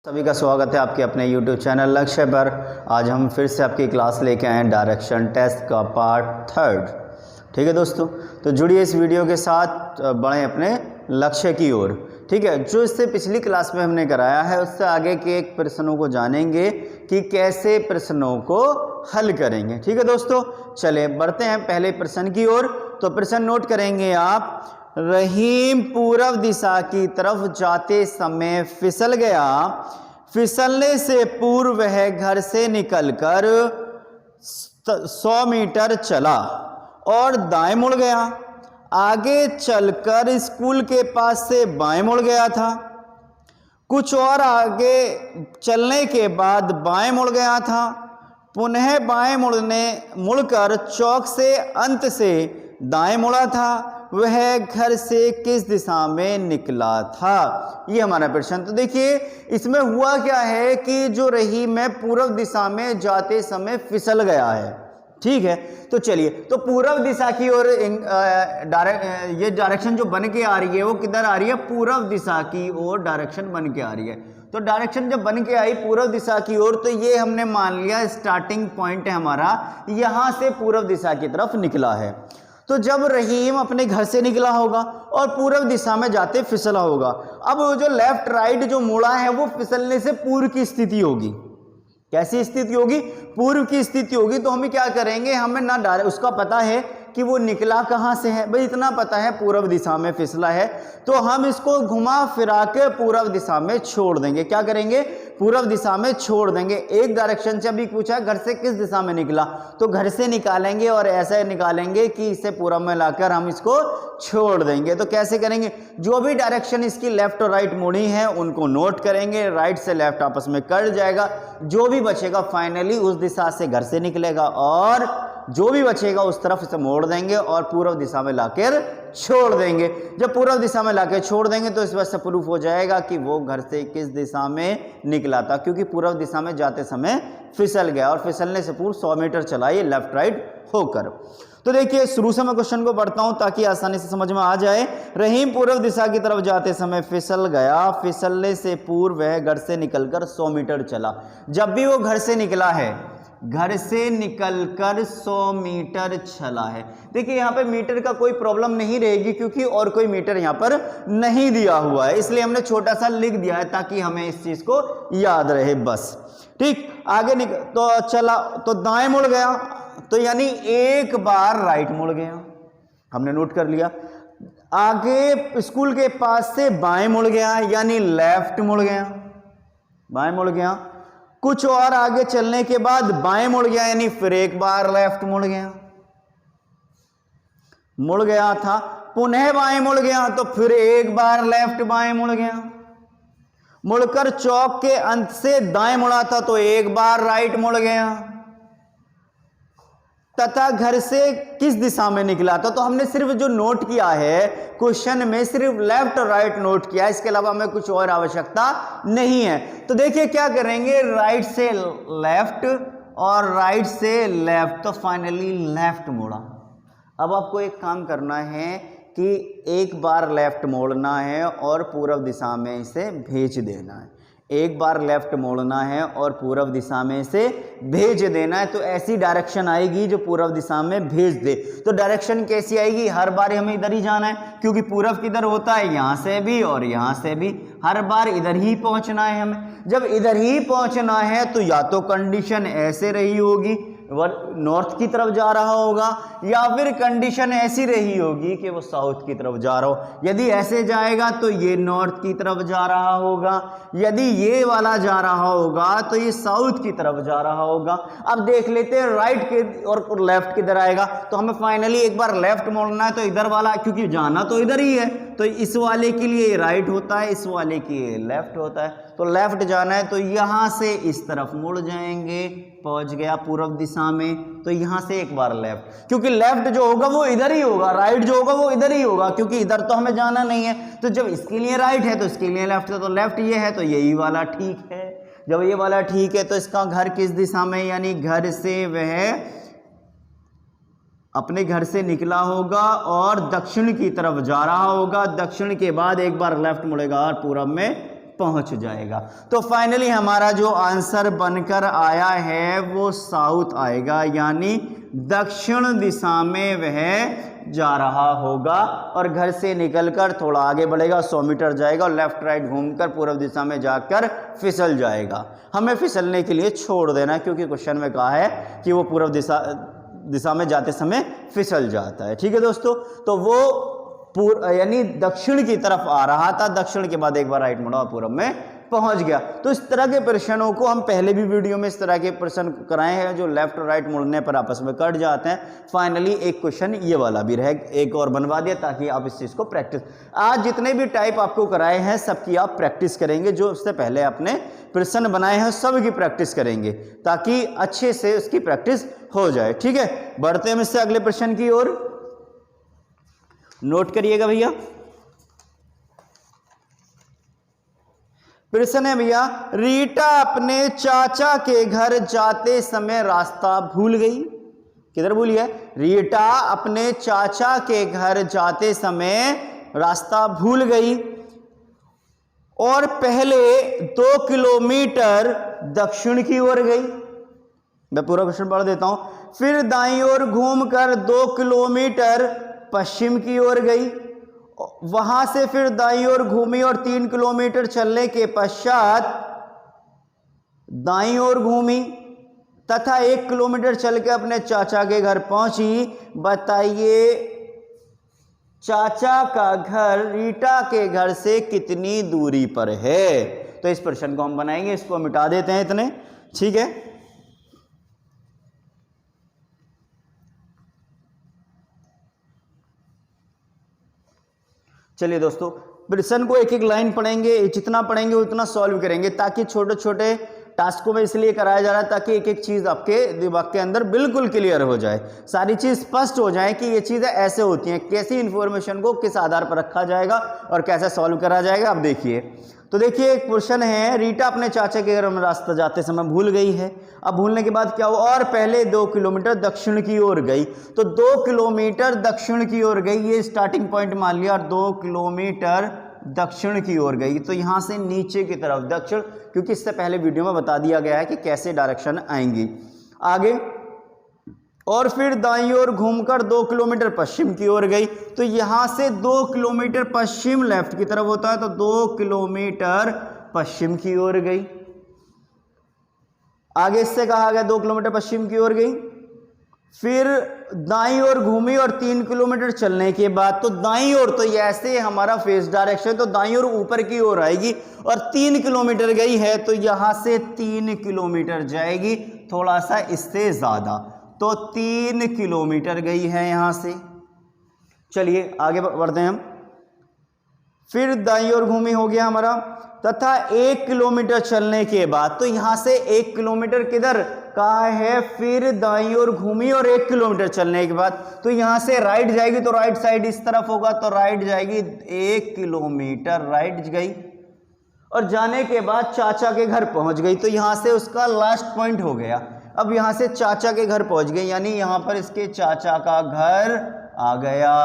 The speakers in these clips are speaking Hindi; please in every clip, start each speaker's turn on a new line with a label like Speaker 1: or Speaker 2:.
Speaker 1: सभी का स्वागत है आपके अपने YouTube चैनल लक्ष्य पर। आज हम फिर से आपकी क्लास लेके आए हैं डायरेक्शन टेस्ट का पार्ट 3। ठीक है दोस्तों, तो जुड़िए इस वीडियो के साथ, बढ़ें अपने लक्ष्य की ओर। ठीक है, जो इससे पिछली क्लास में हमने कराया है उससे आगे के एक प्रश्नों को जानेंगे कि कैसे प्रश्नों को हल करेंगे। ठीक है दोस्तों, चले बढ़ते हैं पहले प्रश्न की ओर। तो प्रश्न नोट करेंगे आप। रहीम पूर्व दिशा की तरफ जाते समय फिसल गया। फिसलने से पूर्व वह घर से निकलकर 100 मीटर चला और दाएं मुड़ गया। आगे चलकर स्कूल के पास से बाएं मुड़ गया था। कुछ और आगे चलने के बाद बाएं मुड़ गया था। पुनः बाएं मुड़कर चौक से अंत से दाएं मुड़ा था। वह घर से किस दिशा में निकला था? ये हमारा प्रश्न। तो देखिए इसमें हुआ क्या है कि जो रहीम है पूर्व दिशा में जाते समय फिसल गया है। ठीक है, तो चलिए, तो पूर्व दिशा की ओर ये डायरेक्शन जो बन के आ रही है वो किधर आ रही है? पूर्व दिशा की ओर डायरेक्शन बन के आ रही है। तो डायरेक्शन जब बन के आई पूर्व दिशा की ओर, तो ये हमने मान लिया स्टार्टिंग पॉइंट है हमारा, यहां से पूर्व दिशा की तरफ निकला है। तो जब रहीम अपने घर से निकला होगा और पूर्व दिशा में जाते फिसला होगा, अब वो जो लेफ्ट राइट जो मुड़ा है वो फिसलने से पूर्व की स्थिति होगी। कैसी स्थिति होगी? पूर्व की स्थिति होगी। तो हम क्या करेंगे, हमें ना उसका पता है कि वो निकला कहां से है, भाई इतना पता है पूर्व दिशा में फिसला है, तो हम इसको घुमा फिरा के पूर्व दिशा में छोड़ देंगे। क्या करेंगे? पूर्व दिशा में छोड़ देंगे। एक डायरेक्शन से अभी पूछा है घर से किस दिशा में निकला, तो घर से निकालेंगे और ऐसे निकालेंगे कि इसे पूर्व में लाकर हम इसको छोड़ देंगे। तो कैसे करेंगे? जो भी डायरेक्शन इसकी लेफ्ट और राइट मुड़ी है उनको नोट करेंगे, राइट से लेफ्ट आपस में कट जाएगा, जो भी बचेगा फाइनली उस दिशा से घर से निकलेगा और जो भी बचेगा उस तरफ से मोड़ देंगे और पूर्व दिशा में लाकर छोड़ देंगे। जब पूर्व दिशा में लाकर छोड़ देंगे तो इस वजह से प्रूफ हो जाएगा कि वो घर से किस दिशा में निकला था, क्योंकि पूर्व दिशा में जाते समय फिसल गया और फिसलने से पूर्व 100 मीटर चला ये लेफ्ट राइट होकर। तो देखिए शुरू से मैं क्वेश्चन को पढ़ता हूं ताकि आसानी से समझ में आ जाए। रहीम पूर्व दिशा की तरफ जाते समय फिसल गया। फिसलने से पूर्व वह घर से निकलकर 100 मीटर चला। जब भी वो घर से निकला है, घर से निकलकर 100 मीटर चला है। देखिए यहाँ पे मीटर का कोई प्रॉब्लम नहीं रहेगी क्योंकि और कोई मीटर यहाँ पर नहीं दिया हुआ है, इसलिए हमने छोटा सा लिख दिया है ताकि हमें इस चीज को याद रहे बस। ठीक, आगे तो चला तो दाएं मुड़ गया, तो यानी एक बार राइट मुड़ गया, हमने नोट कर लिया। आगे स्कूल के पास से बाएं मुड़ गया यानी लेफ्ट मुड़ गया, बाएं मुड़ गया। कुछ और आगे चलने के बाद बाएं मुड़ गया यानी फिर एक बार लेफ्ट मुड़ गया, मुड़ गया था। पुनः बाएं मुड़ गया तो फिर एक बार लेफ्ट बाएं मुड़ गया। मुड़कर चौक के अंत से दाएं मुड़ा था तो एक बार राइट मुड़ गया तथा घर से किस दिशा में निकला था। तो हमने सिर्फ जो नोट किया है क्वेश्चन में सिर्फ लेफ्ट और राइट नोट किया, इसके अलावा हमें कुछ और आवश्यकता नहीं है। तो देखिए क्या करेंगे, राइट से लेफ्ट और राइट से लेफ्ट, तो फाइनली लेफ्ट मोड़ा। अब आपको एक काम करना है कि एक बार लेफ्ट मोड़ना है और पूर्व दिशा में इसे भेज देना है। एक बार लेफ्ट मोड़ना है और पूर्व दिशा में से भेज देना है, तो ऐसी डायरेक्शन आएगी जो पूर्व दिशा में भेज दे। तो डायरेक्शन कैसी आएगी? हर बार हमें इधर ही जाना है क्योंकि पूर्व किधर होता है, यहाँ से भी और यहाँ से भी, हर बार इधर ही पहुँचना है हमें। जब इधर ही पहुँचना है तो या तो कंडीशन ऐसे रही होगी नॉर्थ की तरफ जा रहा होगा, या फिर कंडीशन ऐसी रही होगी कि वो साउथ की तरफ जा रहा हो। यदि ऐसे जाएगा तो ये नॉर्थ की तरफ जा रहा होगा, यदि ये वाला जा रहा होगा तो ये साउथ की तरफ जा रहा होगा। अब देख लेते हैं राइट के और लेफ्ट किधर आएगा। तो हमें फाइनली एक बार लेफ्ट मोड़ना है तो इधर वाला, क्योंकि जाना तो इधर ही है, तो इस वाले के लिए राइट होता है, इस वाले के लिए लेफ्ट होता है। तो लेफ्ट जाना है तो यहां से इस तरफ मुड़ जाएंगे, पहुंच गया पूर्व दिशा में, तो यहां से एक बार लेफ्ट, क्योंकि लेफ्ट जो होगा वो इधर ही होगा, राइट जो होगा वो इधर ही होगा, क्योंकि इधर तो हमें जाना नहीं है। तो जब इसके लिए राइट है तो इसके लिए लेफ्ट है, तो लेफ्ट ये है तो यही वाला ठीक है। जब ये वाला ठीक है तो इसका घर किस दिशा में, यानी घर से वह अपने घर से निकला होगा और दक्षिण की तरफ जा रहा होगा। दक्षिण के बाद एक बार लेफ्ट मुड़ेगा और पूरब में पहुंच जाएगा। तो फाइनली हमारा जो आंसर बनकर आया है वो साउथ आएगा, यानी दक्षिण दिशा में वह जा रहा होगा और घर से निकलकर थोड़ा आगे बढ़ेगा, 100 मीटर जाएगा और लेफ्ट राइट घूमकर पूर्व दिशा में जाकर फिसल जाएगा। हमें फिसलने के लिए छोड़ देना, क्योंकि क्वेश्चन में कहा है कि वो पूर्व दिशा में जाते समय फिसल जाता है। ठीक है दोस्तों, तो वो यानी दक्षिण की तरफ आ रहा था, दक्षिण के बाद एक बार राइट मुड़ा, पूर्व में पहुंच गया। तो इस तरह के प्रश्नों को हम पहले भी वीडियो में इस तरह के प्रश्न कराए हैं जो लेफ्ट और राइट मुड़ने पर आपस में कट जाते हैं। फाइनली एक क्वेश्चन ये वाला भी रहे, एक और बनवा दिया ताकि आप इस चीज को प्रैक्टिस, आज जितने भी टाइप आपको कराए हैं सबकी आप प्रैक्टिस करेंगे, जो उससे पहले आपने प्रश्न बनाए हैं सब की प्रैक्टिस करेंगे ताकि अच्छे से उसकी प्रैक्टिस हो जाए। ठीक है, बढ़ते हैं इससे अगले प्रश्न की ओर, नोट करिएगा भैया। प्रश्न है भैया, रीटा अपने चाचा के घर जाते समय रास्ता भूल गई। किधर भूली है? रीटा अपने चाचा के घर जाते समय रास्ता भूल गई और पहले 2 किलोमीटर दक्षिण की ओर गई। मैं पूरा क्वेश्चन पढ़ देता हूं। फिर दाईं ओर घूमकर 2 किलोमीटर पश्चिम की ओर गई, वहां से फिर दाईं ओर घूमी और 3 किलोमीटर चलने के पश्चात दाईं ओर घूमी तथा 1 किलोमीटर चल के अपने चाचा के घर पहुंची। बताइए चाचा का घर रीटा के घर से कितनी दूरी पर है? तो इस प्रश्न को हम बनाएंगे, इसको मिटा देते हैं इतने। ठीक है, चलिए दोस्तों, प्रश्न को एक एक लाइन पढ़ेंगे, जितना पढ़ेंगे उतना सॉल्व करेंगे, ताकि छोटे छोटे टास्कों में इसलिए कराया जा रहा है ताकि एक एक चीज आपके दिमाग के अंदर बिल्कुल क्लियर हो जाए, सारी चीज स्पष्ट हो जाए कि ये चीजें ऐसे होती हैं, कैसी इंफॉर्मेशन को किस आधार पर रखा जाएगा और कैसे सॉल्व करा जाएगा। अब देखिए, तो देखिए एक क्वेश्चन है, रीटा अपने चाचा के घर में रास्ता जाते समय भूल गई है। अब भूलने के बाद क्या हुआ? और पहले 2 किलोमीटर दक्षिण की ओर गई। तो 2 किलोमीटर दक्षिण की ओर गई, ये स्टार्टिंग पॉइंट मान लिया, और 2 किलोमीटर दक्षिण की ओर गई। तो यहां से नीचे की तरफ दक्षिण, क्योंकि इससे पहले वीडियो में बता दिया गया है कि कैसे डायरेक्शन आएंगी। आगे और फिर दाईं ओर घूमकर 2 किलोमीटर पश्चिम की ओर गई। तो यहां से 2 किलोमीटर पश्चिम लेफ्ट की तरफ होता है, तो 2 किलोमीटर पश्चिम की ओर गई। आगे इससे कहा गया 2 किलोमीटर पश्चिम की ओर गई, फिर दाईं ओर घूमी और 3 किलोमीटर चलने के बाद, तो दाईं ओर, तो ऐसे हमारा फेस डायरेक्शन, तो दाईं ओर ऊपर की ओर आएगी और 3 किलोमीटर गई है, तो यहां से 3 किलोमीटर जाएगी, थोड़ा सा इससे ज्यादा, तो 3 किलोमीटर गई है यहां से। चलिए आगे बढ़ते हैं हम। फिर दाईं ओर घूमी हो गया हमारा, तथा 1 किलोमीटर चलने के बाद, तो यहां से 1 किलोमीटर किधर कहा है? फिर दाईं ओर घूमी और 1 किलोमीटर चलने के बाद, तो यहां से राइट जाएगी, तो राइट साइड इस तरफ होगा, तो राइट जाएगी, 1 किलोमीटर राइट गई और जाने के बाद चाचा के घर पहुंच गई। तो यहां से उसका लास्ट पॉइंट हो गया। अब यहां से चाचा के घर पहुंच गई, यानी यहां पर इसके चाचा का घर आ गया।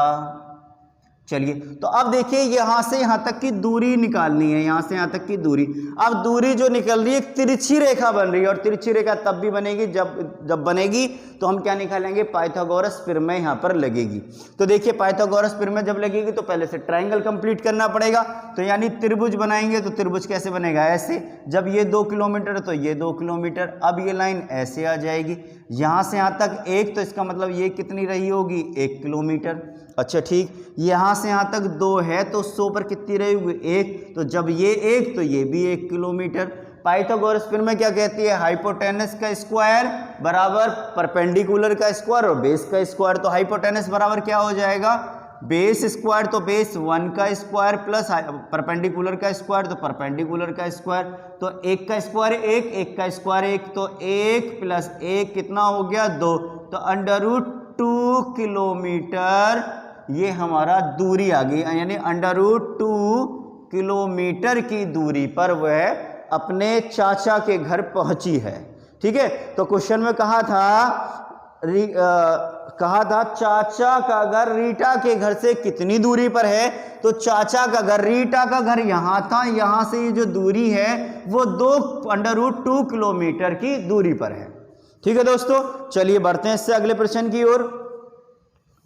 Speaker 1: चलिए, तो अब देखिए यहां से यहां तक की दूरी निकालनी है, यहां से यहां तक की दूरी। अब दूरी जो निकल रही है, एक तिरछी रेखा बन रही है, और तिरछी रेखा तब भी बनेगी जब बनेगी तो हम क्या निकालेंगे? पाइथागोरस प्रमेय यहां पर लगेगी। तो देखिए पाइथागोरस प्रमेय जब लगेगी तो पहले से ट्रायंगल कंप्लीट करना पड़ेगा, तो यानी त्रिभुज बनाएंगे। तो त्रिभुज कैसे बनेगा? ऐसे, जब ये 2 किलोमीटर तो ये 2 किलोमीटर, अब ये लाइन ऐसे आ जाएगी, यहां से यहां तक 1, तो इसका मतलब ये कितनी रही होगी? 1 किलोमीटर। अच्छा ठीक, यहां से यहां तक 2 है, तो 100 पर कितनी रही होगी? 1, तो जब ये 1 तो ये भी 1 किलोमीटर। पाइथागोरस प्रमेय क्या कहती है? हाइपोटेनस का स्क्वायर बराबर परपेंडिकुलर का स्क्वायर और बेस का स्क्वायर। तो हाइपोटेनस बराबर क्या हो जाएगा? बेस स्क्वायर, तो बेस 1 का स्क्वायर प्लस परपेंडिकुलर का स्क्वायर, तो परपेंडिकुलर का स्क्वायर। तो 1 का स्क्वायर 1, 1 का स्क्वायर 1, तो 1 प्लस 1 कितना हो गया? 2। तो √2 किलोमीटर ये हमारा दूरी आ गई, यानी √2 किलोमीटर की दूरी पर वह अपने चाचा के घर पहुंची है। ठीक है, तो क्वेश्चन में कहा था कहा था चाचा का घर रीटा के घर से कितनी दूरी पर है, तो चाचा का घर, रीटा का घर यहां था, यहां से ये जो दूरी है वो 2√2 किलोमीटर की दूरी पर है। ठीक है दोस्तों, चलिए बढ़ते हैं इससे अगले प्रश्न की ओर।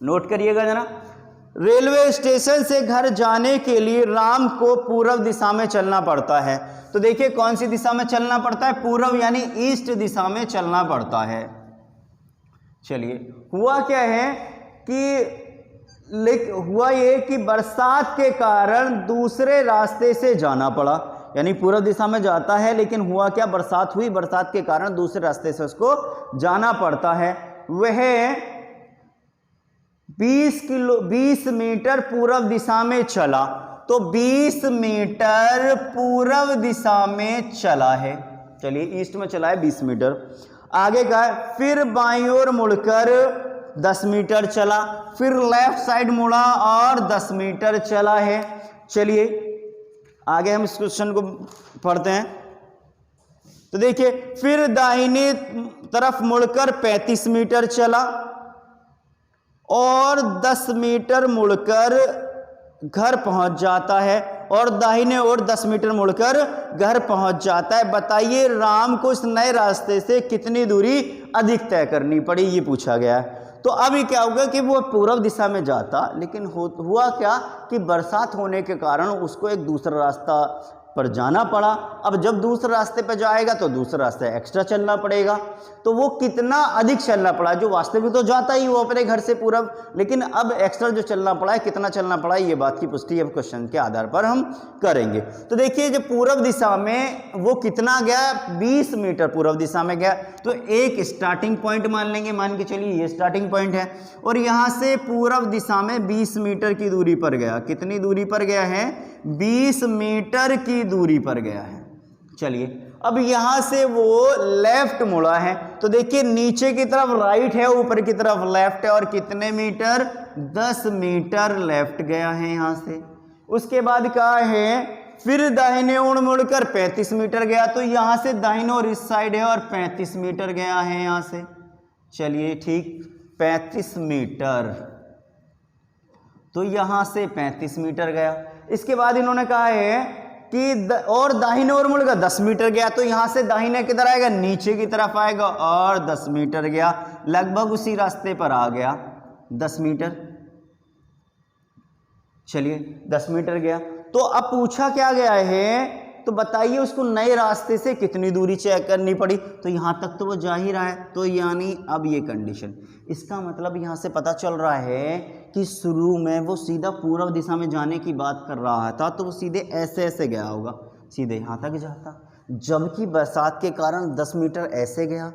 Speaker 1: नोट करिएगा जरा, रेलवे स्टेशन से घर जाने के लिए राम को पूर्व दिशा में चलना पड़ता है। तो देखिए कौन सी दिशा में चलना पड़ता है, पूर्व यानी ईस्ट दिशा में चलना पड़ता है। चलिए हुआ क्या है कि हुआ ये कि बरसात के कारण दूसरे रास्ते से जाना पड़ा, यानी पूर्व दिशा में जाता है लेकिन हुआ क्या, बरसात हुई, बरसात के कारण दूसरे रास्ते से उसको जाना पड़ता है। वह 20 मीटर पूर्व दिशा में चला, तो 20 मीटर पूर्व दिशा में चला है। चलिए ईस्ट में चला है 20 मीटर। आगे का है, फिर बाईं ओर मुड़कर 10 मीटर चला, फिर लेफ्ट साइड मुड़ा और 10 मीटर चला है। चलिए आगे हम इस क्वेश्चन को पढ़ते हैं। तो देखिए, फिर दाहिने तरफ मुड़कर 35 मीटर चला और 10 मीटर मुड़कर घर पहुंच जाता है, और दाहिने ओर 10 मीटर मुड़कर घर पहुंच जाता है। बताइए राम को इस नए रास्ते से कितनी दूरी अधिक तय करनी पड़ी, ये पूछा गया है। तो अभी क्या होगा कि वो पूर्व दिशा में जाता, लेकिन हुआ क्या कि बरसात होने के कारण उसको एक दूसरा रास्ता पर जाना पड़ा। अब जब दूसरे रास्ते पर जाएगा तो दूसरा रास्ता एक्स्ट्रा चलना पड़ेगा, तो वो कितना अधिक चलना पड़ा, जो वास्तविक तो जाता ही वो अपने घर से पूर्व, लेकिन अब एक्स्ट्रा जो चलना पड़ा है कितना चलना पड़ा है, ये बात की पुष्टि अब क्वेश्चन के आधार पर हम करेंगे। तो देखिए जब पूर्व दिशा में वो कितना गया, 20 मीटर पूर्व दिशा में गया, तो एक स्टार्टिंग पॉइंट मान लेंगे, मान के चलिए ये स्टार्टिंग पॉइंट है, और यहाँ से पूर्व दिशा में 20 मीटर की दूरी पर गया। कितनी दूरी पर गया है, 20 मीटर की दूरी पर गया है। चलिए अब यहां से वो लेफ्ट मुड़ा है, तो देखिए नीचे की तरफ राइट है, ऊपर की तरफ लेफ्ट है, और कितने मीटर, 10 मीटर लेफ्ट गया है यहां से। उसके बाद क्या है, फिर दाहिने ओर मुड़कर 35 मीटर गया, तो यहां से दाहिने ओर इस साइड है और 35 मीटर गया है यहां से। चलिए ठीक, 35 मीटर, तो यहां से 35 मीटर गया। इसके बाद इन्होंने कहा है कि और दाहिने ओर मुड़कर 10 मीटर गया, तो यहां से दाहिने किधर आएगा, नीचे की तरफ आएगा, और 10 मीटर गया, लगभग उसी रास्ते पर आ गया 10 मीटर। चलिए 10 मीटर गया, तो अब पूछा क्या गया है, तो बताइए उसको नए रास्ते से कितनी दूरी चेक करनी पड़ी, तो यहां तक तो वो जा ही रहा है, तो यानी अब ये कंडीशन, इसका मतलब यहां से पता चल रहा है कि शुरू में वो सीधा पूर्व दिशा में जाने की बात कर रहा था, तो वो सीधे ऐसे ऐसे गया होगा, सीधे यहां तक जाता, जबकि बरसात के कारण 10 मीटर ऐसे गया,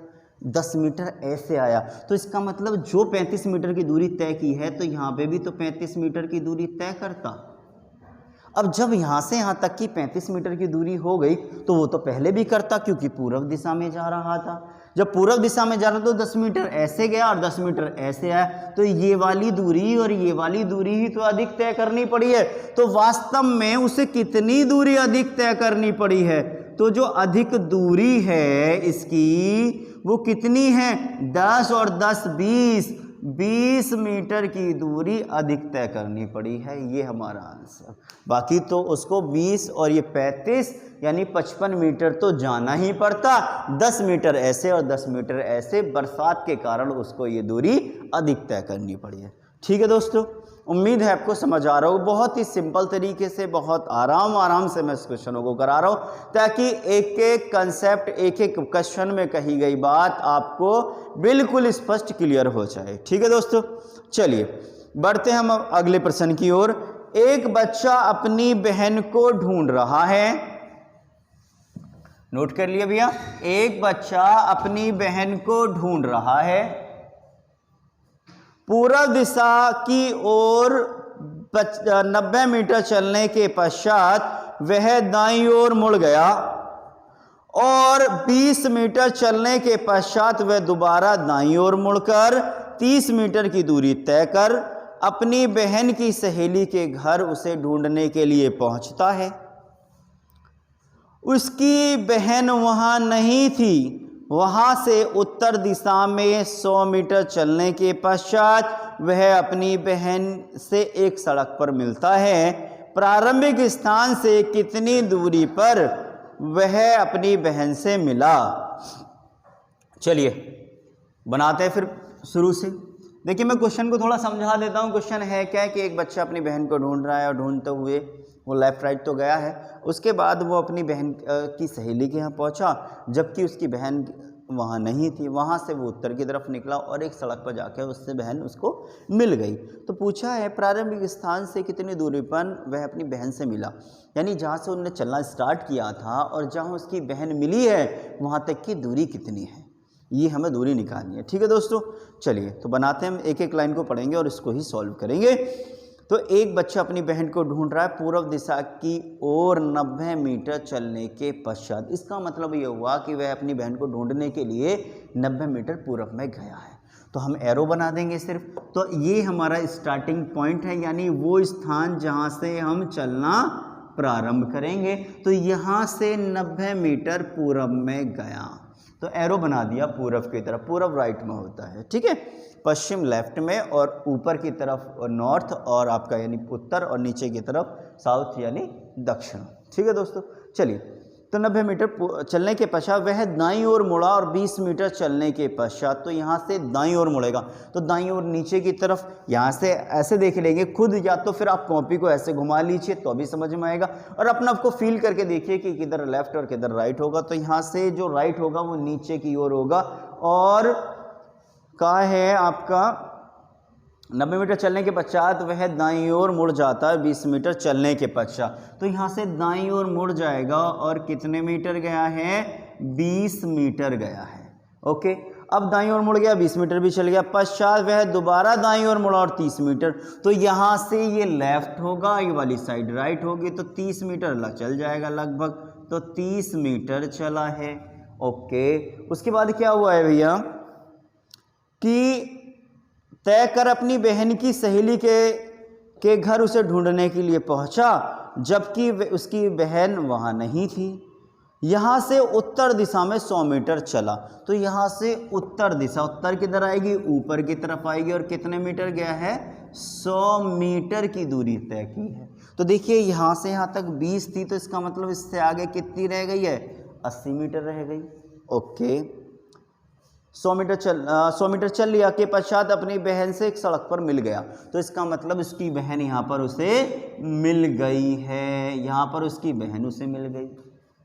Speaker 1: 10 मीटर ऐसे आया, तो इसका मतलब जो 35 मीटर की दूरी तय की है, तो यहाँ पे भी तो 35 मीटर की दूरी तय करता। अब जब यहाँ से यहाँ तक की 35 मीटर की दूरी हो गई, तो वो तो पहले भी करता क्योंकि पूर्व दिशा में जा रहा था। जब पूर्व दिशा में जा रहा तो 10 मीटर ऐसे गया और 10 मीटर ऐसे आया, तो ये वाली दूरी और ये वाली दूरी ही तो अधिक तय करनी पड़ी है। तो वास्तव में उसे कितनी दूरी अधिक तय करनी पड़ी है, तो जो अधिक दूरी है इसकी वो कितनी है, 10 और 10 20 मीटर की दूरी अधिक तय करनी पड़ी है, ये हमारा आंसर। बाकी तो उसको 20 और ये 35 यानी 55 मीटर तो जाना ही पड़ता, 10 मीटर ऐसे और 10 मीटर ऐसे, बरसात के कारण उसको ये दूरी अधिक तय करनी पड़ी है। ठीक है दोस्तों, उम्मीद है आपको समझ आ रहा हो। बहुत ही सिंपल तरीके से, बहुत आराम से मैं इस क्वेश्चनों को करा रहा हूँ, ताकि एक एक कंसेप्ट, एक एक क्वेश्चन में कही गई बात आपको बिल्कुल स्पष्ट क्लियर हो जाए। ठीक है दोस्तों, चलिए बढ़ते हैं हम अगले प्रश्न की ओर। एक बच्चा अपनी बहन को ढूंढ रहा है, नोट कर लिया भैया, एक बच्चा अपनी बहन को ढूंढ रहा है, पूर्व दिशा की ओर 90 मीटर चलने के पश्चात वह दाईं ओर मुड़ गया और 20 मीटर चलने के पश्चात वह दोबारा दाईं ओर मुड़कर 30 मीटर की दूरी तय कर अपनी बहन की सहेली के घर उसे ढूंढने के लिए पहुंचता है। उसकी बहन वहां नहीं थी, वहाँ से उत्तर दिशा में 100 मीटर चलने के पश्चात वह अपनी बहन से एक सड़क पर मिलता है। प्रारंभिक स्थान से कितनी दूरी पर वह अपनी बहन से मिला? चलिए बनाते हैं फिर शुरू से। देखिए मैं क्वेश्चन को थोड़ा समझा देता हूँ। क्वेश्चन है क्या कि एक बच्चा अपनी बहन को ढूंढ रहा है और ढूंढते हुए वो लेफ़्ट राइट तो गया है, उसके बाद वो अपनी बहन की सहेली के यहाँ पहुँचा, जबकि उसकी बहन वहाँ नहीं थी। वहाँ से वो उत्तर की तरफ निकला और एक सड़क पर जाकर उससे बहन उसको मिल गई। तो पूछा है प्रारंभिक स्थान से कितनी दूरी पर वह अपनी बहन से मिला, यानी जहाँ से उन्होंने चलना स्टार्ट किया था और जहाँ उसकी बहन मिली है वहाँ तक की दूरी कितनी है, ये हमें दूरी निकालनी है। ठीक है दोस्तों, चलिए तो बनाते हैं। हम एक एक लाइन को पढ़ेंगे और इसको ही सॉल्व करेंगे। तो एक बच्चा अपनी बहन को ढूंढ रहा है पूर्व दिशा की ओर 90 मीटर चलने के पश्चात। इसका मतलब ये हुआ कि वह अपनी बहन को ढूंढने के लिए 90 मीटर पूर्व में गया है। तो हम एरो बना देंगे सिर्फ। तो ये हमारा स्टार्टिंग पॉइंट है, यानी वो स्थान जहाँ से हम चलना प्रारंभ करेंगे। तो यहाँ से 90 मीटर पूर्व में गया, तो एरो बना दिया पूर्व की तरफ। पूर्व राइट में होता है, ठीक है, पश्चिम लेफ्ट में, और ऊपर की तरफ नॉर्थ, और आपका यानी उत्तर, और नीचे की तरफ साउथ यानी दक्षिण। ठीक है दोस्तों, चलिए तो 90 मीटर चलने के पश्चात वह दाईं ओर मुड़ा और 20 मीटर चलने के पश्चात, तो यहाँ से दाईं ओर मुड़ेगा। तो दाईं ओर नीचे की तरफ, यहाँ से ऐसे देख लेंगे खुद, या तो फिर आप कॉपी को ऐसे घुमा लीजिए तो भी समझ में आएगा, और अपना आपको फील करके देखिए कि किधर लेफ्ट और किधर राइट होगा। तो यहाँ से जो राइट होगा वो नीचे की ओर होगा, और कहाँ है आपका 90 मीटर चलने के पश्चात वह दाईं ओर मुड़ जाता है 20 मीटर चलने के पश्चात। तो यहाँ से दाईं ओर मुड़ जाएगा और कितने मीटर गया है? 20 मीटर गया है। ओके, अब दाईं ओर मुड़ गया, 20 मीटर भी चल गया। पश्चात वह दोबारा दाईं ओर मुड़ा और 30 मीटर। तो यहाँ से ये लेफ्ट होगा, ये वाली साइड राइट होगी, तो 30 मीटर चल जाएगा लगभग। तो 30 मीटर चला है। ओके, उसके बाद क्या हुआ है भैया कि तय कर अपनी बहन की सहेली के घर उसे ढूंढने के लिए पहुंचा, जबकि उसकी बहन वहां नहीं थी। यहाँ से उत्तर दिशा में 100 मीटर चला। तो यहाँ से उत्तर दिशा, उत्तर किधर आएगी? ऊपर की तरफ आएगी, और कितने मीटर गया है? 100 मीटर की दूरी तय की है। तो देखिए यहाँ से यहाँ तक 20 थी, तो इसका मतलब इससे आगे कितनी रह गई है? 80 मीटर रह गई। ओके, 100 मीटर चल लिया के पश्चात अपनी बहन से एक सड़क पर मिल गया। तो इसका मतलब उसकी बहन यहाँ पर उसे मिल गई है, यहाँ पर उसकी बहन उसे मिल गई।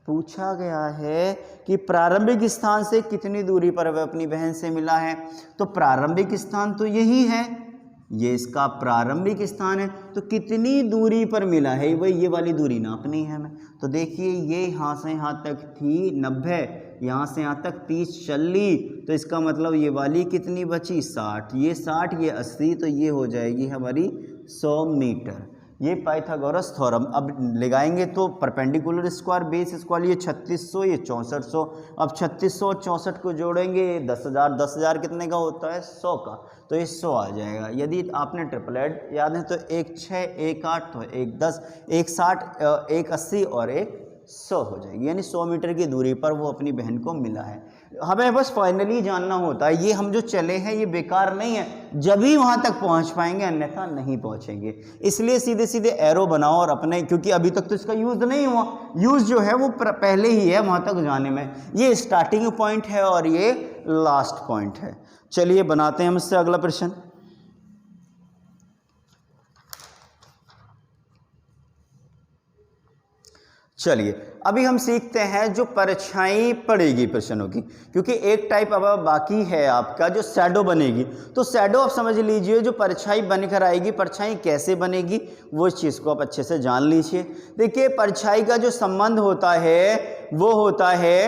Speaker 1: पूछा गया है कि प्रारंभिक स्थान से कितनी दूरी पर वह अपनी बहन से मिला है। तो प्रारंभिक स्थान तो यही है, ये इसका प्रारंभिक स्थान है। तो कितनी दूरी पर मिला है, वही ये वाली दूरी नापनी है हमें। तो देखिए ये यहाँ से यहाँ तक थी 90, यहाँ से यहाँ तक 30 चल ली, तो इसका मतलब ये वाली कितनी बची? 60। ये 60, ये 80, तो ये हो जाएगी हमारी 100 मीटर। ये पाइथागोरस थ्योरम अब लगाएंगे तो परपेंडिकुलर स्क्वायर बेस स्क्वायर, ये 3600, ये 6400। अब 3600 और 64 को जोड़ेंगे 10,000, 10,000 कितने का होता है? 100 का, तो ये 100 आ जाएगा। यदि आपने ट्रिपलेट याद है तो 1 6 1 8, तो 1 10 1 60 1 80 और 1 100 हो जाएगी, यानी 100 मीटर की दूरी पर वो अपनी बहन को मिला है। हमें बस फाइनली जानना होता है, ये हम जो चले हैं ये बेकार नहीं है, जब ही वहां तक पहुंच पाएंगे, अन्यथा नहीं पहुंचेंगे। इसलिए सीधे सीधे एरो बनाओ और अपने, क्योंकि अभी तक तो इसका यूज नहीं हुआ, यूज जो है वो पहले ही है वहां तक जाने में। ये स्टार्टिंग पॉइंट है और ये लास्ट पॉइंट है। चलिए बनाते हैं हम इससे अगला प्रश्न। चलिए अभी हम सीखते हैं जो परछाई पड़ेगी प्रश्नों की, क्योंकि एक टाइप अब बाकी है आपका जो शैडो बनेगी। तो शैडो आप समझ लीजिए, जो परछाई बनकर आएगी, परछाई कैसे बनेगी वो इस चीज़ को आप अच्छे से जान लीजिए। देखिए परछाई का जो संबंध होता है वो होता है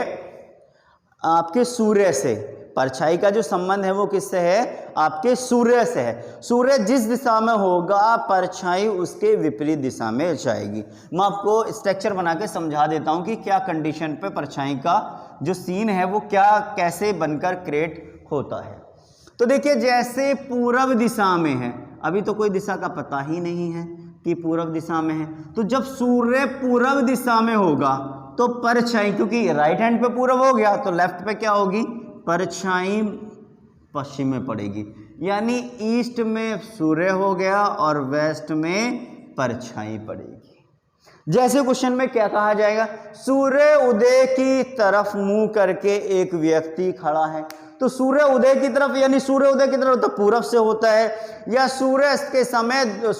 Speaker 1: आपके सूर्य से। परछाई का जो संबंध है वो किससे है? आपके सूर्य से है। सूर्य जिस दिशा में होगा परछाई उसके विपरीत दिशा में जाएगी। मैं आपको स्ट्रक्चर बना के समझा देता हूं कि क्या कंडीशन पे परछाई का जो सीन है वो क्या कैसे बनकर क्रिएट होता है। तो देखिए जैसे पूर्व दिशा में है, अभी तो कोई दिशा का पता ही नहीं है कि पूर्व दिशा में है, तो जब सूर्य पूर्व दिशा में होगा तो परछाई, क्योंकि राइट हैंड पे पूरब हो गया तो लेफ्ट पे क्या होगी, परछाई पश्चिम में पड़ेगी, यानी ईस्ट में सूर्य हो गया और वेस्ट में परछाई पड़ेगी। जैसे क्वेश्चन में क्या कहा जाएगा, सूर्य उदय की तरफ मुंह करके एक व्यक्ति खड़ा है, तो सूर्य उदय की तरफ यानी सूर्य उदय की तरफ तो पूरब से होता है, या सूर्य अस्त के समय तो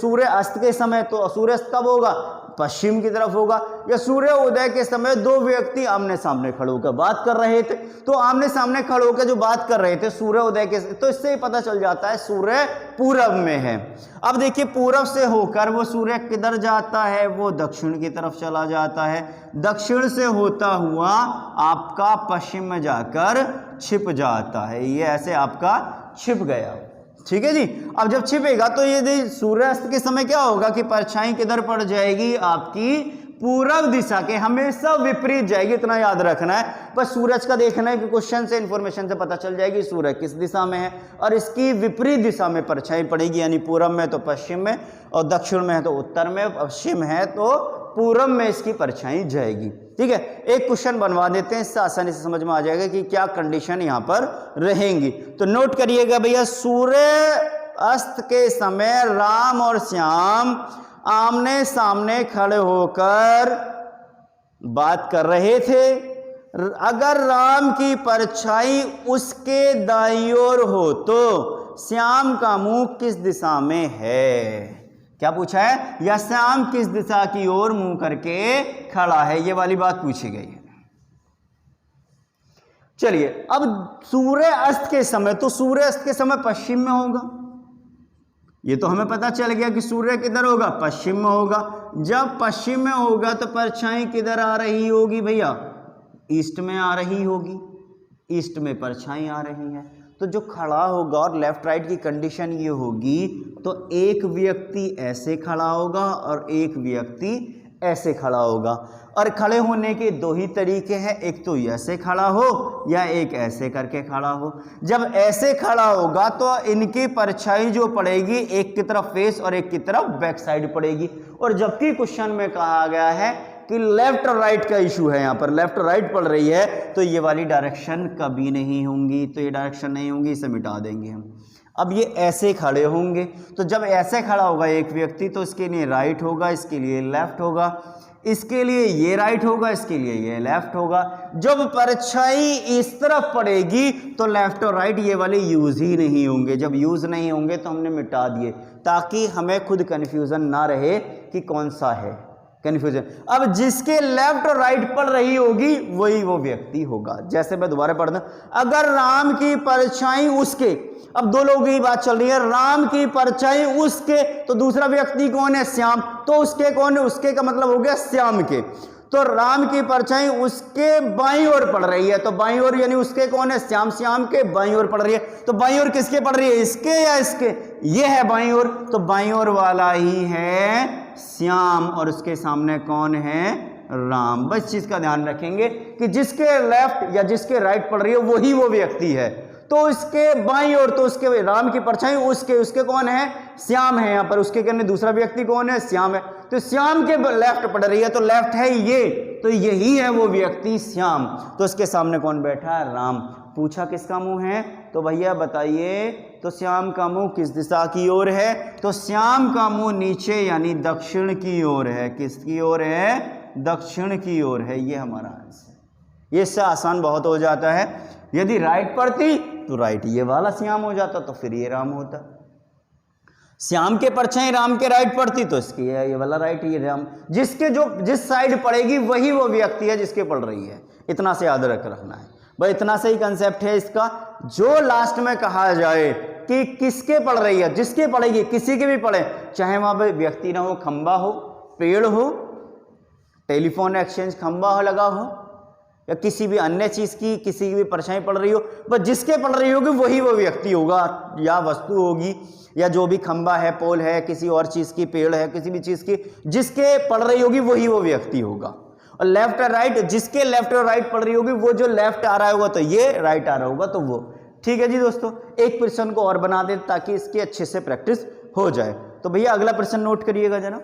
Speaker 1: सूर्य अस्त कब होगा, पश्चिम की तरफ होगा, या सूर्य उदय के समय दो व्यक्ति आमने सामने खड़े होकर बात कर रहे थे, तो आमने सामने खड़े होकर जो बात कर रहे थे सूर्य उदय के, तो इससे ही पता चल जाता है सूर्य पूरब में है। अब देखिए पूरब से होकर वो सूर्य किधर जाता है, वो दक्षिण की तरफ चला जाता है, दक्षिण से होता हुआ आपका पश्चिम में जाकर छिप जाता है, ये ऐसे आपका छिप गया। ठीक है जी। अब जब छिपेगा तो ये सूर्यास्त के समय क्या होगा कि परछाई किधर पड़ जाएगी, आपकी पूरब दिशा के, हमेशा विपरीत जाएगी, इतना याद रखना है। बस सूरज का देखना है कि क्वेश्चन से इंफॉर्मेशन से पता चल जाएगी सूर्य किस दिशा में है, और इसकी विपरीत दिशा में परछाई पड़ेगी, यानी पूरब में तो पश्चिम में, और दक्षिण में है तो उत्तर में, पश्चिम है तो पूरब में इसकी परछाई जाएगी। ठीक है, एक क्वेश्चन बनवा देते हैं, इससे आसानी से समझ में आ जाएगा कि क्या कंडीशन यहां पर रहेंगी। तो नोट करिएगा भैया, सूर्य अस्त के समय राम और श्याम आमने सामने खड़े होकर बात कर रहे थे। अगर राम की परछाई उसके दाईं ओर हो तो श्याम का मुंह किस दिशा में है, क्या पूछा है, या श्याम किस दिशा की ओर मुंह करके खड़ा है, ये वाली बात पूछी गई है। चलिए अब सूर्य अस्त के समय, तो सूर्य अस्त के समय पश्चिम में होगा, ये तो हमें पता चल गया कि सूर्य किधर होगा, पश्चिम में होगा। जब पश्चिम में होगा तो परछाई किधर आ रही होगी भैया, ईस्ट में आ रही होगी, ईस्ट में परछाई आ रही है। तो जो खड़ा होगा और लेफ्ट राइट की कंडीशन ये होगी, तो एक व्यक्ति ऐसे खड़ा होगा और एक व्यक्ति ऐसे खड़ा होगा, और खड़े होने के दो ही तरीके हैं, एक तो ऐसे खड़ा हो या एक ऐसे करके खड़ा हो। जब ऐसे खड़ा होगा तो इनकी परछाई जो पड़ेगी एक की तरफ फेस और एक की तरफ बैक साइड पड़ेगी, और जबकि क्वेश्चन में कहा गया है कि लेफ्ट और राइट का इशू है, यहाँ पर लेफ्ट और राइट पड़ रही है, तो ये वाली डायरेक्शन कभी नहीं होंगी, तो ये डायरेक्शन नहीं होंगी, इसे मिटा देंगे हम। अब ये ऐसे खड़े होंगे, तो जब ऐसे खड़ा होगा एक व्यक्ति तो इसके लिए राइट होगा, इसके लिए लेफ्ट होगा, इसके लिए ये राइट होगा, इसके लिए ये लेफ्ट होगा। जब परछाई इस तरफ पड़ेगी तो लेफ्ट और राइट ये वाले यूज ही नहीं होंगे, जब यूज नहीं होंगे तो हमने मिटा दिए ताकि हमें खुद कन्फ्यूजन ना रहे कि कौन सा है, कन्फ्यूजन। अब जिसके लेफ्ट और राइट पड़ रही होगी वही वो व्यक्ति होगा। जैसे मैं दोबारा पढ़ दूं, अगर राम की परछाई उसके, अब दो लोगों की बात चल रही है, राम की परछाई उसके, तो दूसरा व्यक्ति कौन है, श्याम, तो उसके कौन है, उसके का मतलब हो गया श्याम के। तो राम की परछाई उसके बाईं ओर पड़ रही है, तो बाईं ओर यानी उसके कौन है, श्याम, श्याम के बाईं ओर पड़ रही है। तो बाईं ओर किसके पड़ रही है, इसके या इसके, ये है बाईं ओर, तो बाईं ओर वाला ही है श्याम, और उसके सामने कौन है, राम। बस चीज का ध्यान रखेंगे कि जिसके लेफ्ट या जिसके राइट पड़ रही है वही वो व्यक्ति है, तो इसके बाईं ओर, तो उसके राम की परछाई उसके कौन है, श्याम है यहाँ पर, उसके कहने दूसरा व्यक्ति कौन है, श्याम है, तो श्याम के लेफ्ट पड़ रही है, तो लेफ्ट है ये, तो यही है वो व्यक्ति श्याम। तो इसके सामने कौन बैठा है, राम। पूछा किसका मुंह है, तो भैया बताइए, तो श्याम का मुंह किस दिशा की ओर है, तो श्याम का मुंह नीचे यानी दक्षिण की ओर है। किसकी ओर है, दक्षिण की ओर है, ये हमारा आंसर। ये इससे आसान बहुत हो जाता है, यदि राइट पड़ती तो राइट ये वाला श्याम हो जाता, तो फिर ये राम होता। श्याम के परछाई राम के राइट पड़ती तो इसकी ये वाला राइट, ये राम। जिसके जो जिस साइड पड़ेगी वही वो व्यक्ति है जिसके पड़ रही है, इतना से याद रखना है भाई, इतना सही कंसेप्ट है इसका। जो लास्ट में कहा जाए कि किसके पड़ रही है, जिसके पड़ेगी, किसी के भी पड़े, चाहे वहां पर व्यक्ति ना हो, खंबा हो, पेड़ हो, टेलीफोन एक्सचेंज खंबा हो लगा हो, या किसी भी अन्य चीज की किसी की भी परछाई पड़ रही हो, बस जिसके पड़ रही होगी वही वो व्यक्ति होगा, या वस्तु होगी, या जो भी खंबा है, पोल है, किसी और चीज की, पेड़ है, किसी भी चीज की जिसके पड़ रही होगी वही वो व्यक्ति होगा। और लेफ्ट और राइट, जिसके लेफ्ट और राइट पड़ रही होगी, वो जो लेफ्ट आ रहा होगा तो ये, राइट आ रहा होगा तो वो। ठीक है जी दोस्तों, एक प्रश्न को और बना दें ताकि इसकी अच्छे से प्रैक्टिस हो जाए। तो भैया अगला प्रश्न नोट करिएगा जरा।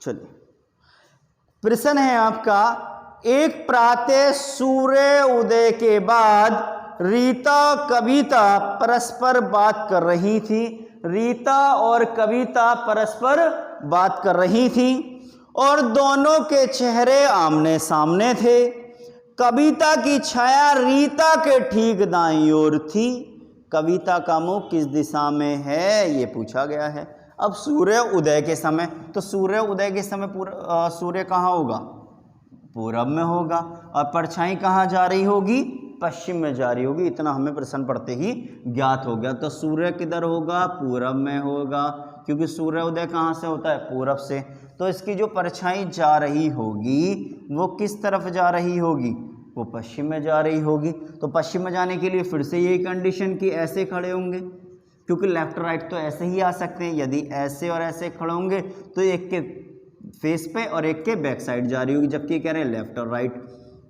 Speaker 1: चलिए प्रश्न है आपका, एक प्रातः सूर्य उदय के बाद रीता कविता परस्पर बात कर रही थी। रीता और कविता परस्पर बात कर रही थी और दोनों के चेहरे आमने सामने थे। कविता की छाया रीता के ठीक दाईं ओर थी। कविता का मुख किस दिशा में है ये पूछा गया है। अब सूर्य उदय के समय, तो सूर्य उदय के समय सूर्य कहाँ होगा? पूरब में होगा। और परछाई कहाँ जा रही होगी? पश्चिम में जा रही होगी। इतना हमें प्रश्न पढ़ते ही ज्ञात हो गया। तो सूर्य किधर होगा? पूरब में होगा, क्योंकि सूर्य उदय कहाँ से होता है? पूरब से। तो इसकी जो परछाई जा रही होगी वो किस तरफ जा रही होगी? वो पश्चिम में जा रही होगी। तो पश्चिम में जाने के लिए फिर से यही कंडीशन कि ऐसे खड़े होंगे, क्योंकि लेफ्ट राइट तो ऐसे ही आ सकते हैं। यदि ऐसे और ऐसे खड़े होंगे तो एक के फेस पे और एक के बैक साइड जा रही होगी, जबकि कह रहे हैं लेफ्ट और राइट।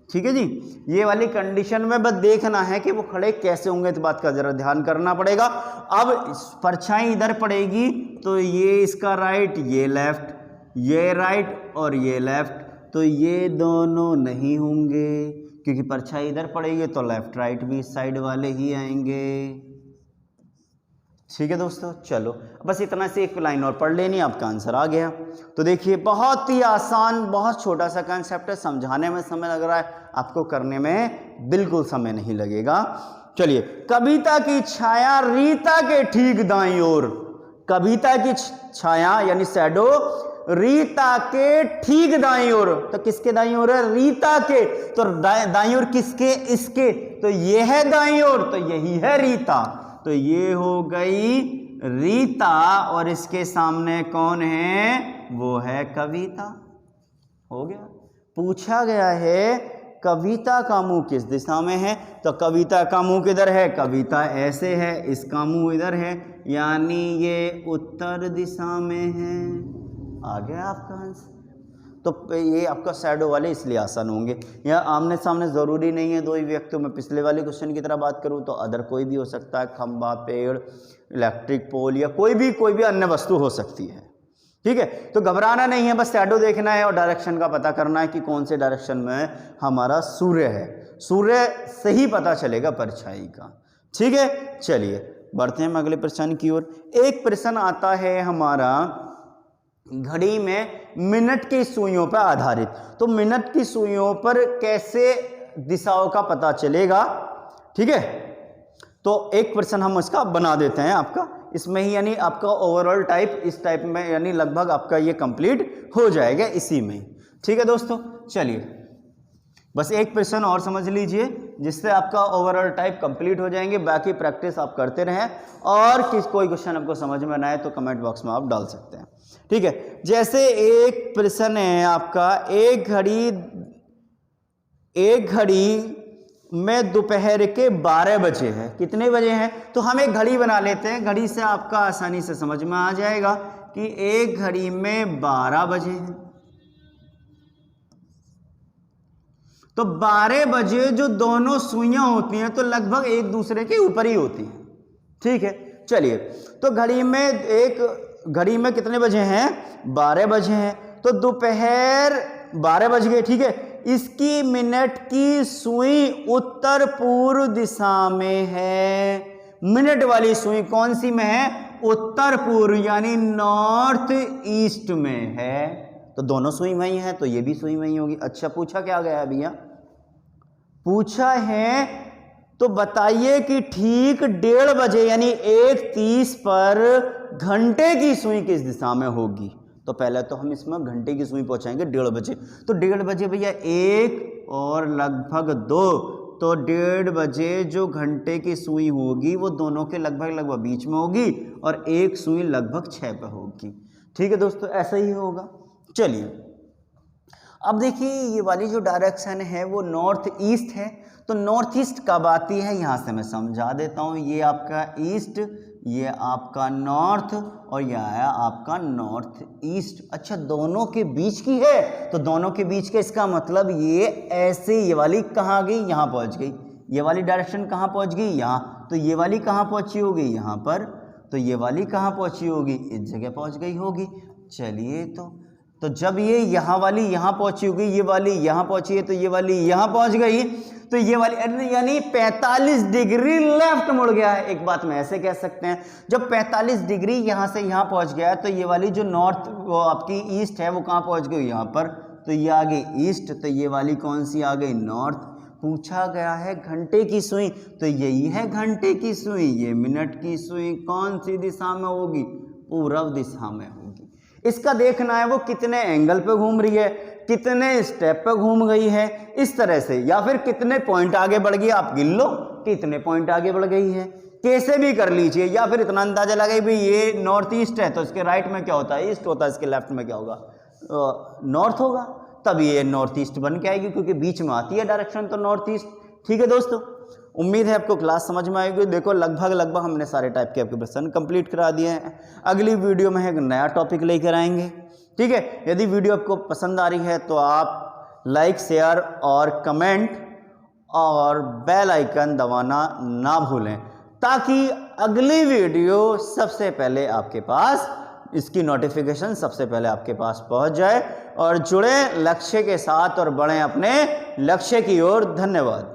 Speaker 1: ठीक है जी, ये वाली कंडीशन में बस देखना है कि वो खड़े कैसे होंगे, इस बात का जरा ध्यान करना पड़ेगा। अब परछाई इधर पड़ेगी तो ये इसका राइट, ये लेफ्ट, ये राइट और ये लेफ्ट, तो ये दोनों नहीं होंगे, क्योंकि परछाई इधर पड़ेगी तो लेफ्ट राइट भी इस साइड वाले ही आएंगे। ठीक है दोस्तों, चलो बस इतना से एक लाइन और पढ़ लेनी, आपका आंसर आ गया। तो देखिए बहुत ही आसान, बहुत छोटा सा कंसेप्ट है, समझाने में समय लग रहा है, आपको करने में बिल्कुल समय नहीं लगेगा। चलिए, कविता की छाया रीता के ठीक दाईं ओर। कविता की छाया यानी शैडो रीता के ठीक दाईं ओर। तो किसके दाईं ओर है? रीता के। तो दाईं ओर किसके? इसके। तो ये है दाईं ओर, तो यही है रीता। तो ये हो गई रीता और इसके सामने कौन है? वो है कविता। हो गया। पूछा गया है कविता का मुंह किस दिशा में है, तो कविता का मुंह किधर है? कविता ऐसे है, इसका मुंह इधर है, यानी ये उत्तर दिशा में है। आ गया आपका आंसर। तो ये आपका शैडो वाले इसलिए आसान होंगे। यह आमने सामने ज़रूरी नहीं है दो ही व्यक्तियों में। पिछले वाले क्वेश्चन की तरह बात करूँ तो अदर कोई भी हो सकता है, खंभा, पेड़, इलेक्ट्रिक पोल या कोई भी अन्य वस्तु हो सकती है। ठीक है, तो घबराना नहीं है, बस शैडो देखना है और डायरेक्शन का पता करना है कि कौन से डायरेक्शन में हमारा सूर्य है। सूर्य से ही पता चलेगा परछाई का। ठीक है, चलिए बढ़ते हैं हम अगले प्रश्न की ओर। एक प्रश्न आता है हमारा घड़ी में मिनट की सुइयों पर आधारित। तो मिनट की सुइयों पर कैसे दिशाओं का पता चलेगा? ठीक है, तो एक प्रश्न हम इसका बना देते हैं आपका इसमें ही, यानी आपका ओवरऑल टाइप इस टाइप में, यानी लगभग आपका ये कंप्लीट हो जाएगा इसी में। ठीक है दोस्तों, चलिए बस एक प्रश्न और समझ लीजिए जिससे आपका ओवरऑल टाइप कंप्लीट हो जाएंगे। बाकी प्रैक्टिस आप करते रहें और कोई क्वेश्चन आपको समझ में ना आए तो कमेंट बॉक्स में आप डाल सकते हैं। ठीक है, जैसे एक प्रश्न है आपका, एक घड़ी में दोपहर के 12 बजे है। कितने बजे हैं? तो हम एक घड़ी बना लेते हैं, घड़ी से आपका आसानी से समझ में आ जाएगा कि एक घड़ी में 12 बजे हैं। तो 12 बजे जो दोनों सुइयां होती हैं तो लगभग एक दूसरे के ऊपर ही होती हैं। ठीक है, चलिए तो घड़ी में कितने बजे हैं? 12 बजे हैं। तो दोपहर 12 बज गए। ठीक है, इसकी मिनट की सुई उत्तर पूर्व दिशा में है। मिनट वाली सुई कौन सी में है? उत्तर पूर्व, यानी नॉर्थ ईस्ट में है। तो दोनों सुई वही है, तो ये भी सुई वही होगी। अच्छा, पूछा क्या गया है भैया? पूछा है तो बताइए कि ठीक 1:30 बजे यानी 1:30 पर घंटे की सुई किस दिशा में होगी? तो पहले तो हम इसमें घंटे की सुई पहुंचाएंगे 1:30 बजे। तो 1:30 बजे भैया 1 और लगभग 2, तो 1:30 बजे जो घंटे की सुई होगी वो दोनों के लगभग बीच में होगी और एक सुई लगभग 6 पे होगी। ठीक है दोस्तों, ऐसा ही होगा। चलिए अब देखिए ये वाली जो डायरेक्शन है वो नॉर्थ ईस्ट है। तो नॉर्थ ईस्ट कब आती है यहाँ से मैं समझा देता हूँ। ये आपका ईस्ट, ये आपका नॉर्थ और यह आया आपका नॉर्थ ईस्ट। अच्छा, दोनों के बीच की है, तो दोनों के बीच का इसका मतलब ये ऐसे, ये वाली कहाँ गई? यहाँ पहुँच गई। ये वाली डायरेक्शन कहाँ पहुँच गई? यहाँ। तो ये वाली कहाँ पहुँची होगी? यहाँ पर। तो ये वाली कहाँ पहुँची होगी? इस जगह पहुँच गई होगी। चलिए तो तो जब ये यहाँ वाली यहाँ पहुंची होगी, ये वाली यहाँ पहुंची है, तो ये वाली यहाँ पहुंच गई, तो ये वाली यानी 45 डिग्री लेफ्ट मुड़ गया है। एक बात में ऐसे कह सकते हैं, जब 45 डिग्री यहाँ से यहाँ पहुंच गया है, तो ये वाली जो नॉर्थ वो आपकी ईस्ट है वो कहाँ पहुंच गई, यहाँ पर, तो ये आ गई ईस्ट, तो ये वाली कौन सी आ गई, नॉर्थ। पूछा गया है घंटे की सुई, तो यही है घंटे की सुई। ये मिनट की सुई कौन सी दिशा में होगी, पूर्व दिशा में होगी। इसका देखना है वो कितने एंगल पे घूम रही है, कितने स्टेप पे घूम गई है, इस तरह से, या फिर कितने पॉइंट आगे बढ़ गई, आप गिन लो कितने पॉइंट आगे बढ़ गई है, कैसे भी कर लीजिए। या फिर इतना अंदाजा लगाइए भाई ये नॉर्थ ईस्ट है, तो इसके राइट में क्या होता है, ईस्ट होता है, इसके लेफ्ट में क्या होगा, नॉर्थ होगा, तब ये नॉर्थ ईस्ट बन के आएगी, क्योंकि बीच में आती है डायरेक्शन तो नॉर्थ ईस्ट। ठीक है दोस्तों, उम्मीद है आपको क्लास समझ में आएगी। देखो लगभग हमने सारे टाइप के आपके प्रश्न कंप्लीट करा दिए हैं। अगली वीडियो में एक नया टॉपिक लेकर आएंगे। ठीक है, यदि वीडियो आपको पसंद आ रही है तो आप लाइक, शेयर और कमेंट और बेल आइकन दबाना ना भूलें, ताकि अगली वीडियो सबसे पहले आपके पास, इसकी नोटिफिकेशन सबसे पहले आपके पास पहुंच जाए, और जुड़े लक्ष्य के साथ और बढ़ें अपने लक्ष्य की ओर। धन्यवाद।